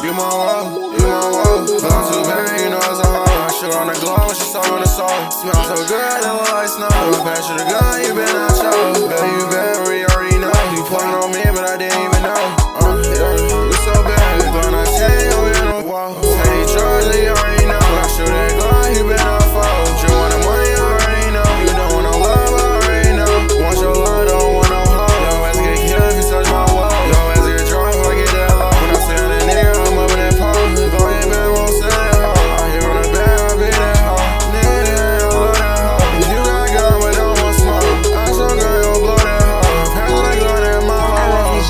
You my world, you my world. Going too bad, you know it's a hoe. I shoot on the glow when she saw on the soul. Smell so good, it look like snow. I pass you the gun, you been out show. Baby, you bad, we already know. You pulling on me, but I didn't even know. Yeah, you so bad. When I say you in the wall, say you charge, you already know. When I shoot that glow, you been out fold. You want the money, I already know. You don't want no love, I already know. Want your love, don't want no hoe. Yo ass get killed if you touch my wall. Yo ass get drunk if I get that low. When I'm saying that nigga, I'm up in that pole. Go ahead, man, won't say that hoe. I hear on the back, I be that hoe. Nigga, I love that hoe. You got gun, but don't want smoke. I so girl, you'll blow that hoe. Pass like on that mama roll.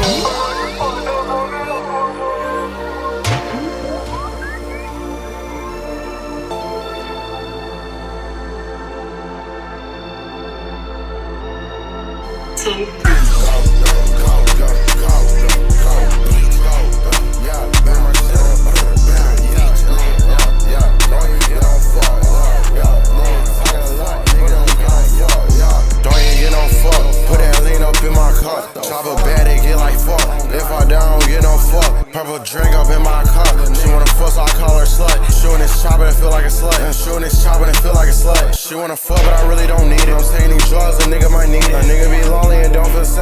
Purple drink up in my cup. She wanna fuck, so I call her slut. Shooting this chopper and feel like a slut. And shooting this chopper and feel like a slut. She wanna fuck, but I really don't need it. I'm taking these drugs, a nigga might need it. A nigga be lonely and don't feel sad.